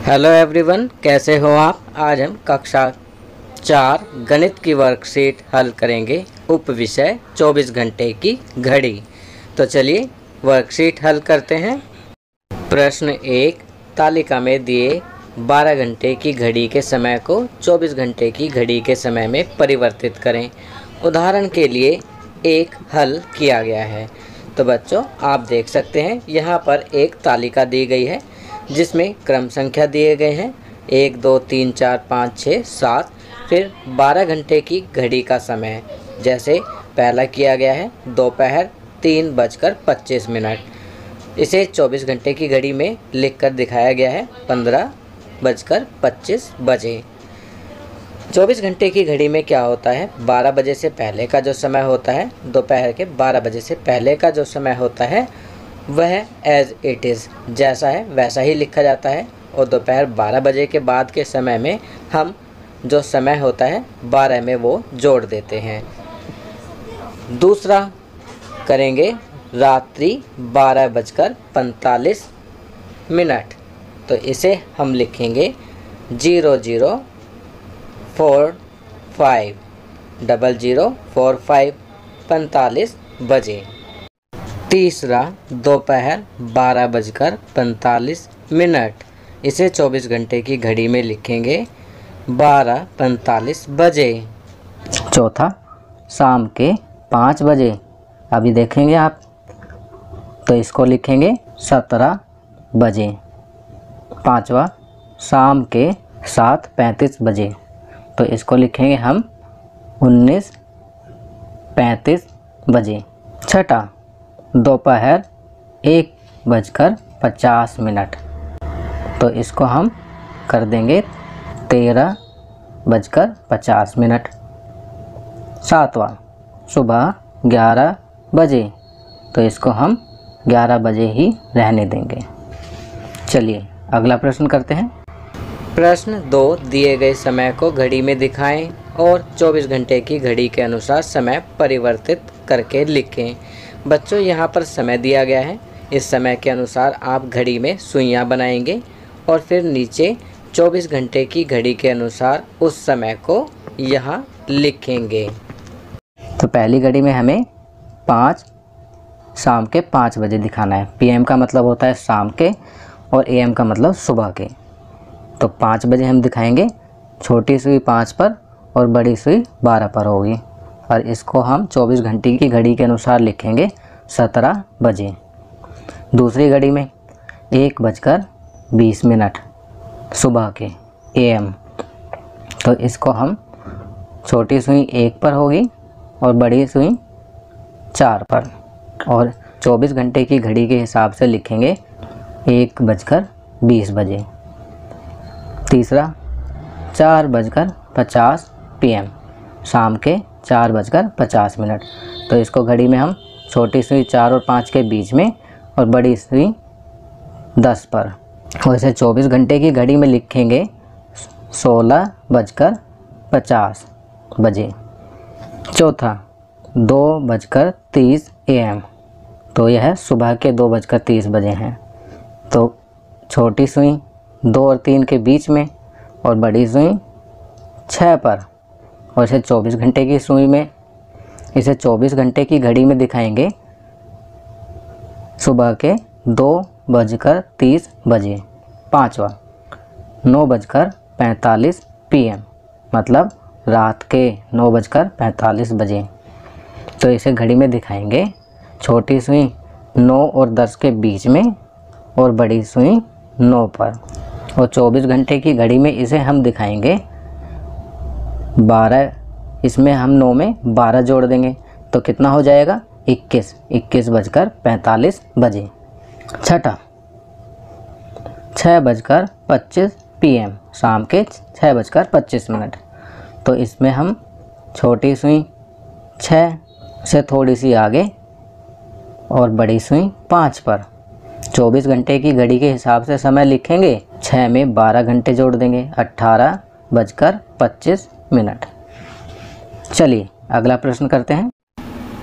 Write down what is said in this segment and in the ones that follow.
Hello everyone, कैसे हो आप। आज हम कक्षा 4 गणित की वर्कशीट हल करेंगे। उप विषय 24 घंटे की घड़ी। तो चलिए वर्कशीट हल करते हैं। प्रश्न 1, तालिका में दिए 12 घंटे की घड़ी के समय को 24 घंटे की घड़ी के समय में परिवर्तित करें। उदाहरण के लिए एक हल किया गया है। तो बच्चों आप देख सकते हैं यहाँ पर एक तालिका दी गई है जिसमें क्रम संख्या दिए गए हैं 1 2 3 4 5 6 7। फिर 12 घंटे की घड़ी का समय जैसे पहला किया गया है दोपहर 3:25। इसे 24 घंटे की घड़ी में लिखकर दिखाया गया है 15:25। 24 घंटे की घड़ी में क्या होता है, 12 बजे से पहले का जो समय होता है, दोपहर के 12 बजे से पहले का जो समय होता है वह एज इट इज़ जैसा है वैसा ही लिखा जाता है। और दोपहर 12 बजे के बाद के समय में हम जो समय होता है 12 में वो जोड़ देते हैं। दूसरा करेंगे रात्रि 12:45। तो इसे हम लिखेंगे 00:45 00:45 45 बजे। तीसरा दोपहर 12:45। इसे 24 घंटे की घड़ी में लिखेंगे 12:45 बजे। चौथा शाम के 5 बजे। अभी देखेंगे आप, तो इसको लिखेंगे 17 बजे। पांचवा शाम के 7:35 बजे। तो इसको लिखेंगे हम 19:35 बजे। छठा दोपहर 1:50। तो इसको हम कर देंगे 13:50। सातवां सुबह 11 बजे। तो इसको हम 11 बजे ही रहने देंगे। चलिए अगला प्रश्न करते हैं। प्रश्न 2, दिए गए समय को घड़ी में दिखाएं और 24 घंटे की घड़ी के अनुसार समय परिवर्तित करके लिखें। बच्चों यहाँ पर समय दिया गया है, इस समय के अनुसार आप घड़ी में सुइयाँ बनाएंगे और फिर नीचे 24 घंटे की घड़ी के अनुसार उस समय को यहाँ लिखेंगे। तो पहली घड़ी में हमें शाम के 5 बजे दिखाना है। PM का मतलब होता है शाम के और AM का मतलब सुबह के। तो 5 बजे हम दिखाएंगे, छोटी सुई 5 पर और बड़ी सुई 12 पर होगी। और इसको हम 24 घंटे की घड़ी के अनुसार लिखेंगे 17 बजे। दूसरी घड़ी में 1:20 सुबह के AM। तो इसको हम छोटी सुई 1 पर होगी और बड़ी सुई 4 पर, और 24 घंटे की घड़ी के हिसाब से लिखेंगे 1:20 बजे। तीसरा 4:50 PM, शाम के 4:50। तो इसको घड़ी में हम छोटी सुई 4 और 5 के बीच में और बड़ी सुई 10 पर, और इसे 24 घंटे की घड़ी में लिखेंगे 16:50 बजे। चौथा 2:30 AM। तो यह सुबह के 2:30 बजे हैं। तो छोटी सुई 2 और 3 के बीच में और बड़ी सुई 6 पर, और इसे 24 घंटे की सुई में, इसे 24 घंटे की घड़ी में दिखाएंगे सुबह के 2:30 बजे। पाँचवा 9:45 PM, मतलब रात के 9:45 बजे। तो इसे घड़ी में दिखाएंगे छोटी सुई 9 और 10 के बीच में और बड़ी सुई 9 पर, और 24 घंटे की घड़ी में इसे हम दिखाएंगे 12। इसमें हम 9 में 12 जोड़ देंगे तो कितना हो जाएगा 21:45 बजे। छठा 6:25 PM, शाम के 6:25। तो इसमें हम छोटी सुई 6 से थोड़ी सी आगे और बड़ी सुई 5 पर 24 घंटे की घड़ी के हिसाब से समय लिखेंगे। 6 में 12 घंटे जोड़ देंगे 18:25। चलिए अगला प्रश्न करते हैं।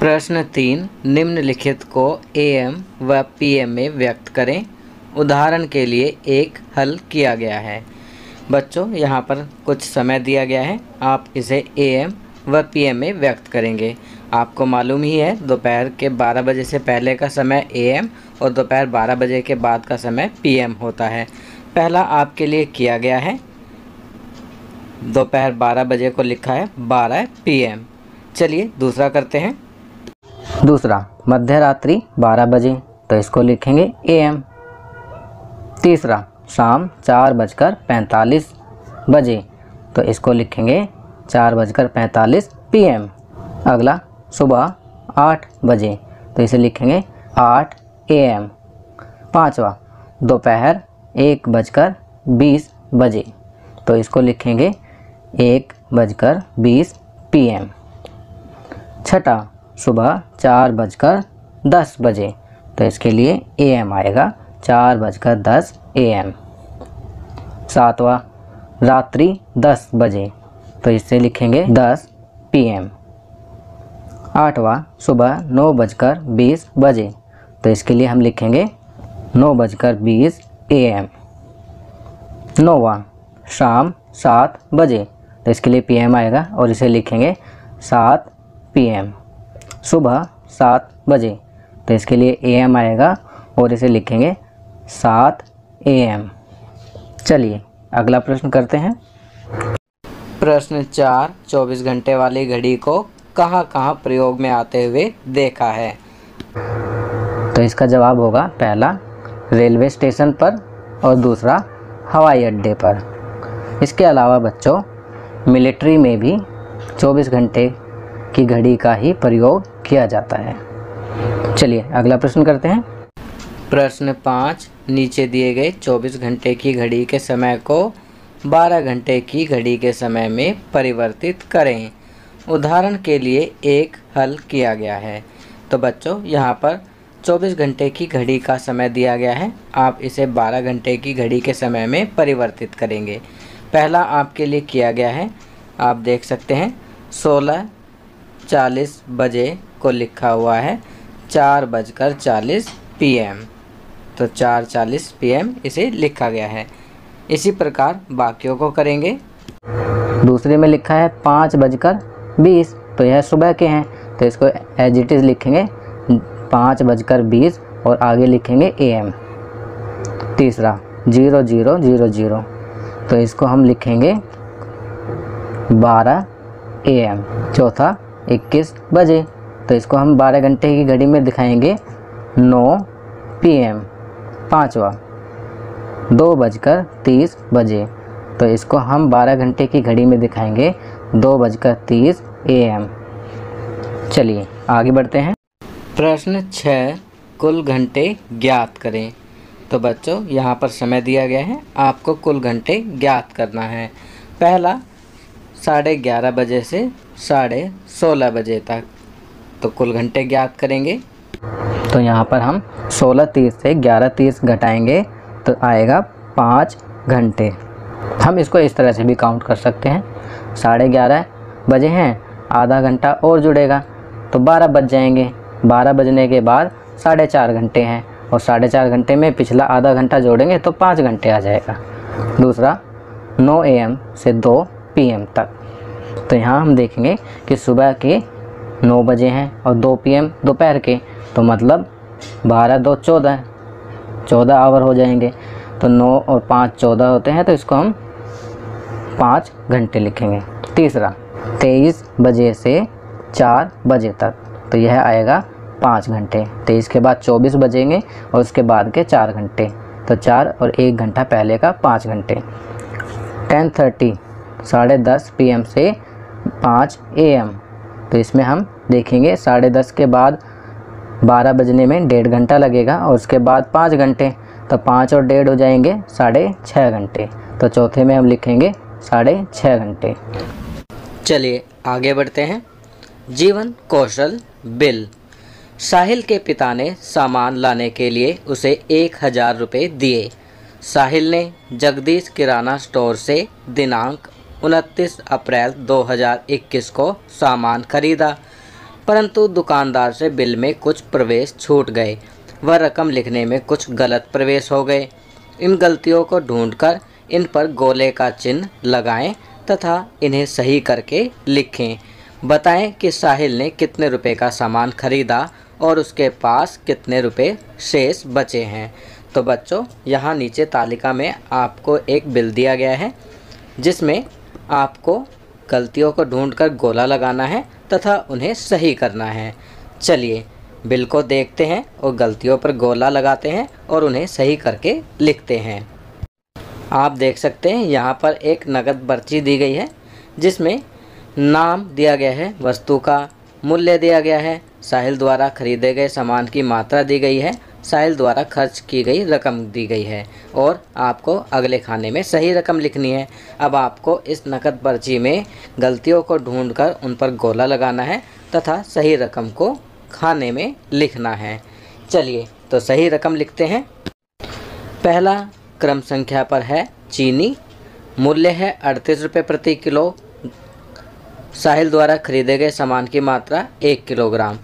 प्रश्न 3, निम्नलिखित को AM व PM में व्यक्त करें। उदाहरण के लिए एक हल किया गया है। बच्चों यहाँ पर कुछ समय दिया गया है, आप इसे AM व PM में व्यक्त करेंगे। आपको मालूम ही है दोपहर के 12 बजे से पहले का समय AM और दोपहर 12 बजे के बाद का समय PM होता है। पहला आपके लिए किया गया है, दोपहर 12 बजे को लिखा है 12 PM। चलिए दूसरा करते हैं। दूसरा मध्य रात्रि 12 बजे, तो इसको लिखेंगे AM। तीसरा शाम 4:45 बजे, तो इसको लिखेंगे 4:45 PM। अगला सुबह 8 बजे, तो इसे लिखेंगे 8 AM। पाँचवा दोपहर 1:20 बजे, तो इसको लिखेंगे 1:20 PM। छठा सुबह 4:10 बजे, तो इसके लिए AM आएगा 4:10 AM। सातवां रात्रि 10 बजे, तो इसे लिखेंगे 10 PM। आठवां सुबह 9:20 बजे, तो इसके लिए हम लिखेंगे 9:20 AM। नौवां शाम 7 बजे, तो इसके लिए PM आएगा और इसे लिखेंगे 7 PM। सुबह 7 बजे, तो इसके लिए AM आएगा और इसे लिखेंगे 7 AM। चलिए अगला प्रश्न करते हैं। प्रश्न 4, 24 घंटे वाली घड़ी को कहाँ कहाँ प्रयोग में आते हुए देखा है? तो इसका जवाब होगा पहला रेलवे स्टेशन पर और दूसरा हवाई अड्डे पर। इसके अलावा बच्चों मिलिट्री में भी 24 घंटे की घड़ी का ही प्रयोग किया जाता है। चलिए अगला प्रश्न करते हैं। प्रश्न 5, नीचे दिए गए 24 घंटे की घड़ी के समय को 12 घंटे की घड़ी के समय में परिवर्तित करें। उदाहरण के लिए एक हल किया गया है। तो बच्चों यहाँ पर 24 घंटे की घड़ी का समय दिया गया है, आप इसे 12 घंटे की घड़ी के समय में परिवर्तित करेंगे। पहला आपके लिए किया गया है, आप देख सकते हैं 16:40 बजे को लिखा हुआ है 4:40 PM, तो 4:40 PM इसे लिखा गया है। इसी प्रकार बाकियों को करेंगे। दूसरे में लिखा है 5:20, तो यह सुबह के हैं, तो इसको एज इट इज़ लिखेंगे 5:20 और आगे लिखेंगे AM। तीसरा 00:00, तो इसको हम लिखेंगे 12 AM। चौथा 21 बजे, तो इसको हम 12 घंटे की घड़ी में दिखाएंगे 9 PM। पाँचवा 2:30 बजे, तो इसको हम 12 घंटे की घड़ी में दिखाएंगे 2:30 AM। चलिए आगे बढ़ते हैं। प्रश्न 6, कुल घंटे ज्ञात करें। तो बच्चों यहाँ पर समय दिया गया है, आपको कुल घंटे ज्ञात करना है। पहला 11:30 बजे से 16:30 बजे तक, तो कुल घंटे ज्ञात करेंगे। तो यहाँ पर हम 16:30 से 11:30 घटाएंगे तो आएगा 5 घंटे। हम इसको इस तरह से भी काउंट कर सकते हैं, 11:30 बजे हैं, आधा घंटा और जुड़ेगा तो 12 बज जाएंगे। 12 बजने के बाद 4.5 घंटे हैं और 4.5 घंटे में पिछला आधा घंटा जोड़ेंगे तो 5 घंटे आ जाएगा। दूसरा 9 AM से 2 PM तक, तो यहाँ हम देखेंगे कि सुबह के 9 बजे हैं और 2 PM दोपहर के, तो मतलब 12 2 14 आवर हो जाएंगे। तो 9 और 5 14 होते हैं, तो इसको हम 5 घंटे लिखेंगे। तीसरा 23 बजे से 4 बजे तक, तो यह आएगा 5 घंटे। 23 के बाद 24 बजेंगे और उसके बाद के 4 घंटे, तो 4 और 1 घंटा पहले का 5 घंटे। 10:30 10:30 PM से 5 AM, तो इसमें हम देखेंगे 10:30 के बाद 12 बजने में 1.5 घंटा लगेगा और उसके बाद 5 घंटे, तो 5 और 1.5 हो जाएंगे 6.5 घंटे। तो चौथे में हम लिखेंगे 6.5 घंटे। चलिए आगे बढ़ते हैं। जीवन कौशल बिल। साहिल के पिता ने सामान लाने के लिए उसे 1000 रुपये दिए। साहिल ने जगदीश किराना स्टोर से दिनांक 29 अप्रैल 2021 को सामान खरीदा, परंतु दुकानदार से बिल में कुछ प्रवेश छूट गए। वह रकम लिखने में कुछ गलत प्रवेश हो गए। इन गलतियों को ढूंढकर इन पर गोले का चिन्ह लगाएं तथा इन्हें सही करके लिखें। बताएं कि साहिल ने कितने रुपए का सामान खरीदा और उसके पास कितने रुपए शेष बचे हैं। तो बच्चों, यहाँ नीचे तालिका में आपको एक बिल दिया गया है जिसमें आपको गलतियों को ढूंढकर गोला लगाना है तथा उन्हें सही करना है। चलिए बिल को देखते हैं और गलतियों पर गोला लगाते हैं और उन्हें सही करके लिखते हैं। आप देख सकते हैं यहाँ पर एक नकद पर्ची दी गई है जिसमें नाम दिया गया है, वस्तु का मूल्य दिया गया है, साहिल द्वारा खरीदे गए सामान की मात्रा दी गई है, साहिल द्वारा खर्च की गई रकम दी गई है और आपको अगले खाने में सही रकम लिखनी है। अब आपको इस नकद पर्ची में गलतियों को ढूंढकर उन पर गोला लगाना है तथा सही रकम को खाने में लिखना है। चलिए तो सही रकम लिखते हैं। पहला क्रम संख्या पर है चीनी, मूल्य है 38 रुपये प्रति किलो, साहिल द्वारा खरीदे गए सामान की मात्रा 1 किलोग्राम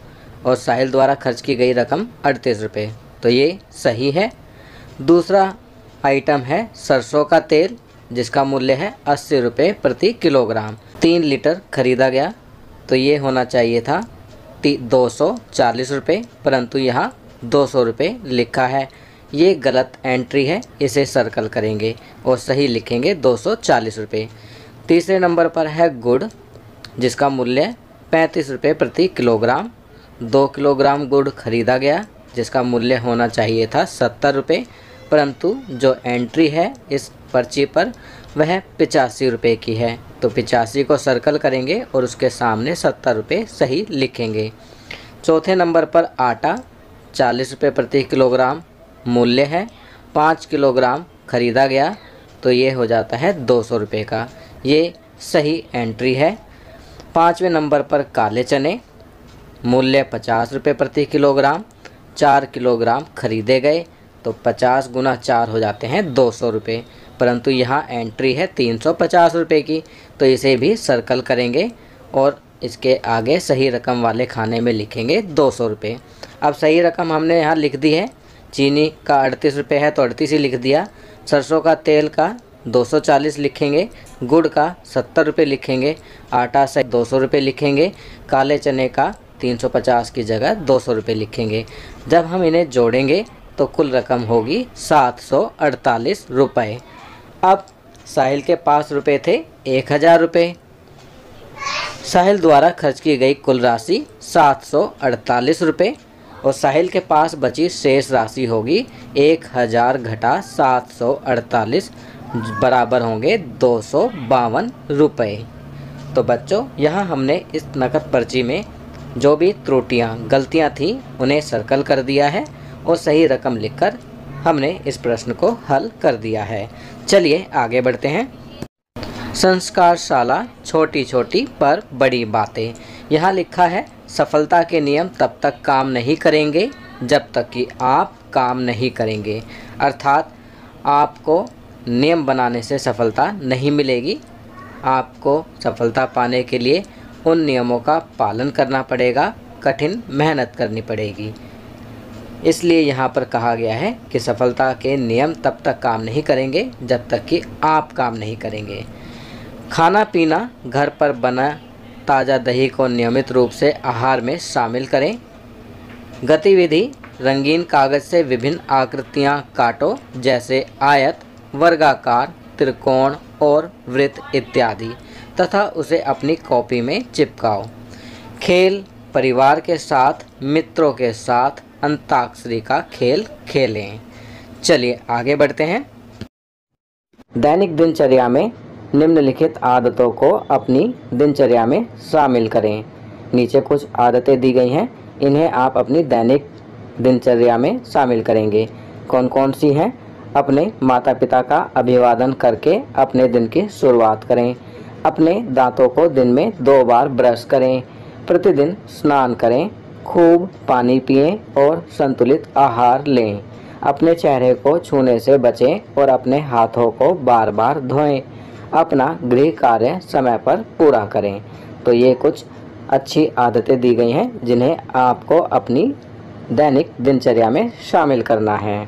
और साहिल द्वारा खर्च की गई रकम 38 रुपये, तो ये सही है। दूसरा आइटम है सरसों का तेल जिसका मूल्य है 80 रुपये प्रति किलोग्राम, 3 लीटर खरीदा गया, तो ये होना चाहिए था 240 रुपये, परंतु यहाँ 200 रुपये लिखा है। ये गलत एंट्री है, इसे सर्कल करेंगे और सही लिखेंगे 240 रुपये। तीसरे नंबर पर है गुड़ जिसका मूल्य 35 रुपये प्रति किलोग्राम, 2 किलोग्राम गुड़ खरीदा गया जिसका मूल्य होना चाहिए था 70 रुपये, परंतु जो एंट्री है इस पर्ची पर वह 85 रुपये की है, तो 85 को सर्कल करेंगे और उसके सामने 70 रुपये सही लिखेंगे। चौथे नंबर पर आटा 40 रुपये प्रति किलोग्राम मूल्य है, 5 किलोग्राम खरीदा गया, तो ये हो जाता है 200 रुपये का, ये सही एंट्री है। पाँचवें नंबर पर काले चने, मूल्य 50 रुपये प्रति किलोग्राम, 4 किलोग्राम खरीदे गए, तो 50 गुना 4 हो जाते हैं 200 रुपये, परंतु यहाँ एंट्री है 350 रुपये की, तो इसे भी सर्कल करेंगे और इसके आगे सही रकम वाले खाने में लिखेंगे 200 रुपये। अब सही रकम हमने यहाँ लिख दी है, चीनी का 38 रुपये है तो 38 ही लिख दिया, सरसों का तेल का 240 लिखेंगे, गुड़ का 70 रुपये लिखेंगे, आटा से 200 रुपये लिखेंगे, काले चने का 350 की जगह 200 रुपये लिखेंगे। जब हम इन्हें जोड़ेंगे तो कुल रकम होगी 748 रुपये। अब साहिल के पास रुपये थे 1000 रुपये, साहिल द्वारा खर्च की गई कुल राशि 748 रुपये और साहिल के पास बची शेष राशि होगी 1000 घटा 748 बराबर होंगे 252 रुपये। तो बच्चों, यहाँ हमने इस नकद पर्ची में जो भी त्रुटियाँ गलतियाँ थीं उन्हें सर्कल कर दिया है और सही रकम लिखकर हमने इस प्रश्न को हल कर दिया है। चलिए आगे बढ़ते हैं। संस्कारशाला छोटी छोटी पर बड़ी बातें। यहाँ लिखा है सफलता के नियम तब तक काम नहीं करेंगे जब तक कि आप काम नहीं करेंगे, अर्थात आपको नियम बनाने से सफलता नहीं मिलेगी, आपको सफलता पाने के लिए उन नियमों का पालन करना पड़ेगा, कठिन मेहनत करनी पड़ेगी। इसलिए यहाँ पर कहा गया है कि सफलता के नियम तब तक काम नहीं करेंगे जब तक कि आप काम नहीं करेंगे। खाना पीना, घर पर बना ताज़ा दही को नियमित रूप से आहार में शामिल करें। गतिविधि, रंगीन कागज़ से विभिन्न आकृतियाँ काटो जैसे आयत, वर्गाकार, त्रिकोण और वृत्त इत्यादि, तथा उसे अपनी कॉपी में चिपकाओ। खेल, परिवार के साथ, मित्रों के साथ अंताक्षरी का खेल खेलें। चलिए आगे बढ़ते हैं। दैनिक दिनचर्या में निम्नलिखित आदतों को अपनी दिनचर्या में शामिल करें। नीचे कुछ आदतें दी गई हैं, इन्हें आप अपनी दैनिक दिनचर्या में शामिल करेंगे। कौन कौन सी हैं? अपने माता पिता का अभिवादन करके अपने दिन की शुरुआत करें। अपने दांतों को दिन में 2 बार ब्रश करें। प्रतिदिन स्नान करें। खूब पानी पिएं और संतुलित आहार लें। अपने चेहरे को छूने से बचें और अपने हाथों को बार बार धोएं। अपना गृह कार्य समय पर पूरा करें। तो ये कुछ अच्छी आदतें दी गई हैं जिन्हें आपको अपनी दैनिक दिनचर्या में शामिल करना है।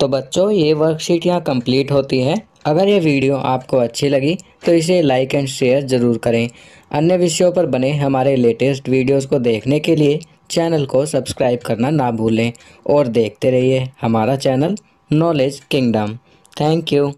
तो बच्चों, ये वर्कशीट यहाँ कंप्लीट होती है। अगर ये वीडियो आपको अच्छी लगी तो इसे लाइक एंड शेयर ज़रूर करें। अन्य विषयों पर बने हमारे लेटेस्ट वीडियोस को देखने के लिए चैनल को सब्सक्राइब करना ना भूलें और देखते रहिए हमारा channel knowledge kingdom. Thank you.